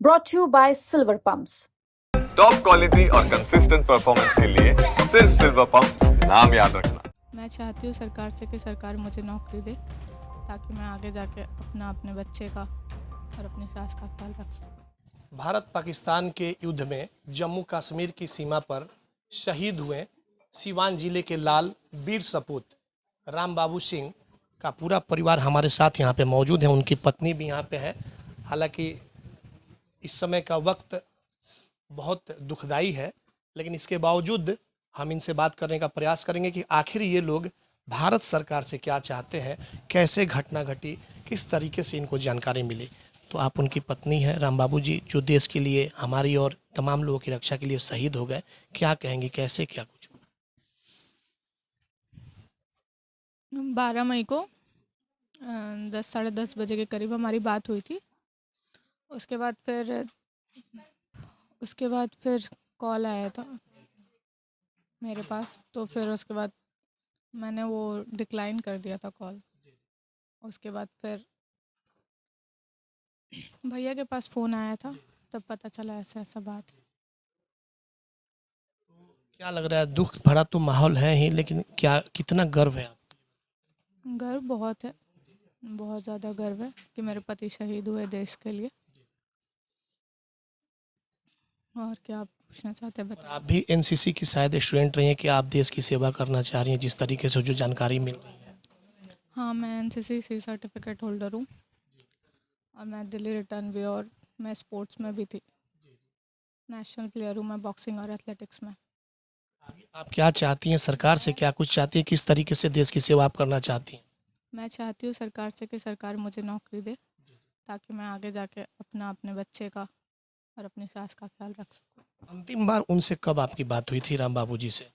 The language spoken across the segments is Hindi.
brought to you by Silver Pumps. Top quality और कंसिस्टेंट परफॉर्मेंस के लिए सिर्फ सिल्वर पंप्स नाम याद रखना। मैं चाहती हूँ सरकार से कि सरकार मुझे नौकरी दे ताकि मैं आगे जाके अपने बच्चे का और अपनी सास का ख्याल रख सकूँ। भारत पाकिस्तान के युद्ध में जम्मू कश्मीर की सीमा पर शहीद हुए सीवान जिले के लाल वीर सपूत राम बाबू सिंह का पूरा परिवार हमारे साथ यहाँ पे मौजूद है। उनकी पत्नी भी यहाँ पे है। हालांकि इस समय का वक्त बहुत दुखदाई है, लेकिन इसके बावजूद हम इनसे बात करने का प्रयास करेंगे कि आखिर ये लोग भारत सरकार से क्या चाहते हैं, कैसे घटना घटी, किस तरीके से इनको जानकारी मिली। तो आप उनकी पत्नी हैं राम बाबू जी, जो देश के लिए, हमारी और तमाम लोगों की रक्षा के लिए शहीद हो गए। क्या कहेंगे, कैसे क्या कुछ? 12 मई को 10 साढ़े 10 बजे के करीब हमारी बात हुई थी। उसके बाद फिर कॉल आया था मेरे पास, तो फिर उसके बाद मैंने वो डिक्लाइन कर दिया था कॉल। उसके बाद फिर भैया के पास फ़ोन आया था, तब पता चला ऐसा ऐसा बात। क्या लग रहा है? दुख भरा तो माहौल है ही, लेकिन क्या कितना गर्व है आप? गर्व बहुत है, बहुत ज़्यादा गर्व है कि मेरे पति शहीद हुए देश के लिए। और क्या आप पूछना चाहते हैं बताइए। आप भी एनसीसी की शायद स्टूडेंट रही हैं कि आप देश की सेवा करना चाह रही हैं, जिस तरीके से जो जानकारी मिल रही है। हाँ, मैं एनसीसी सी सर्टिफिकेट होल्डर हूँ और मैं दिल्ली रिटर्न भी, और मैं स्पोर्ट्स में भी थी। नेशनल प्लेयर हूँ मैं बॉक्सिंग और एथलेटिक्स में। आप क्या चाहती हैं? सरकार से क्या कुछ चाहती हैं? किस तरीके से देश की सेवा आप करना चाहती हैं? मैं चाहती हूँ सरकार से कि सरकार मुझे नौकरी दे ताकि मैं आगे जाके अपने बच्चे का और अपनी सास का ख्याल रख सकूँ। अंतिम बार उनसे कब आपकी बात हुई थी राम बाबू जी से?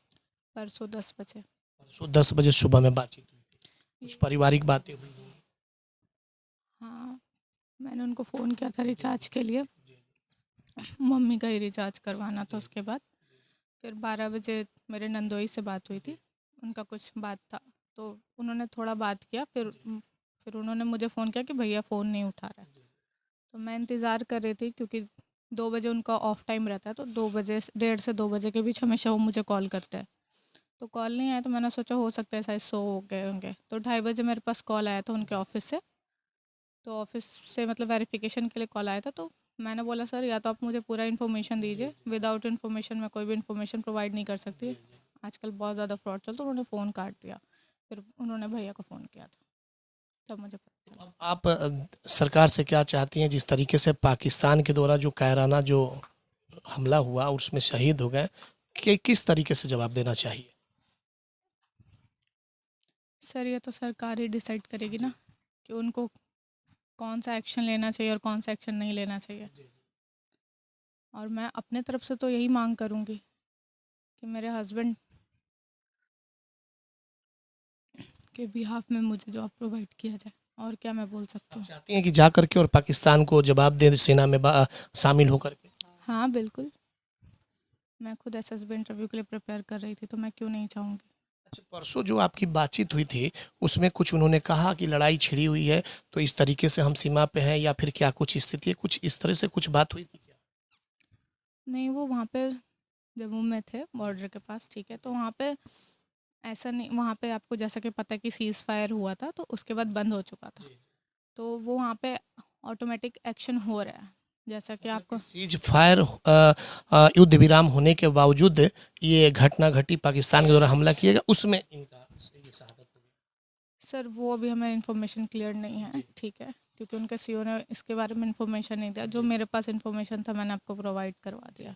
परसों 10 बजे। परसों 10 बजे सुबह में बातचीत हुई थी। कुछ पारिवारिक बातें हुई? हाँ, मैंने उनको फ़ोन किया था रिचार्ज के लिए, मम्मी का ही रिचार्ज करवाना था। उसके बाद फिर 12 बजे मेरे नंदोई से बात हुई थी, उनका कुछ बात था तो उन्होंने थोड़ा बात किया। फिर उन्होंने मुझे फ़ोन किया कि भैया फ़ोन नहीं उठा रहा है। तो मैं इंतज़ार कर रही थी क्योंकि 2 बजे उनका ऑफ टाइम रहता है, तो 2 बजे 1:30 से 2 बजे के बीच हमेशा वो मुझे कॉल करते हैं। तो कॉल नहीं आया तो मैंने सोचा हो सकता है शायद सो गए होंगे। तो 2:30 बजे मेरे पास कॉल आया था उनके ऑफ़िस से। तो ऑफ़िस से मतलब वेरिफ़िकेशन के लिए कॉल आया था। तो मैंने बोला सर या तो आप मुझे पूरा इन्फॉर्मेशन दीजिए, विदाउट इन्फॉर्मेशन मैं कोई भी इन्फॉर्मेशन प्रोवाइड नहीं कर सकती, आजकल बहुत ज़्यादा फ्रॉड चलता। तो उन्होंने फ़ोन काट दिया। फिर उन्होंने भैया को फ़ोन किया था, तब मुझे पता चला। आप सरकार से क्या चाहती हैं? जिस तरीके से पाकिस्तान के द्वारा जो कायराना जो हमला हुआ और उसमें शहीद हो गए, कि किस तरीके से जवाब देना चाहिए? सर ये तो सरकार ही डिसाइड करेगी ना कि उनको कौन सा एक्शन लेना चाहिए और कौन सा एक्शन नहीं लेना चाहिए। और मैं अपने तरफ से तो यही मांग करूँगी कि मेरे हस्बैंड के बिहाफ में मुझे जॉब प्रोवाइड किया जाए। और क्या मैं बोल सकती हूँ। चाहती हैं कि जा करके और पाकिस्तान को जवाब दे, सेना में शामिल होकर के? हाँ बिल्कुल, मैं खुद एसएसबी इंटरव्यू के लिए प्रिपेयर कर रही थी, तो मैं क्यों नहीं चाहूँगी। अच्छा, परसों जो आपकी बातचीत हुई थी उसमें कुछ उन्होंने कहा कि लड़ाई छिड़ी हुई है, तो इस तरीके से हम सीमा पे हैं, या फिर क्या कुछ स्थिति है, कुछ इस तरह से कुछ बात हुई थी क्या? नहीं, वो वहाँ पे जम्मू में थे बॉर्डर के पास, ठीक है। तो वहाँ पे ऐसा नहीं, वहाँ पे आपको जैसा कि पता है कि सीज़ फायर हुआ था तो उसके बाद बंद हो चुका था। तो वो वहाँ पे ऑटोमेटिक एक्शन हो रहा है, जैसा कि आपको सीज फायर युद्ध विराम होने के बावजूद ये घटना घटी, पाकिस्तान के द्वारा हमला किया गया, उसमें इनका ये शहादत हो गई। सर वो अभी हमें इन्फॉर्मेशन क्लियर नहीं है, ठीक है, क्योंकि उनके सीईओ ने इसके बारे में इन्फॉर्मेशन नहीं दिया। जो मेरे पास इन्फॉर्मेशन था मैंने आपको प्रोवाइड करवा दिया।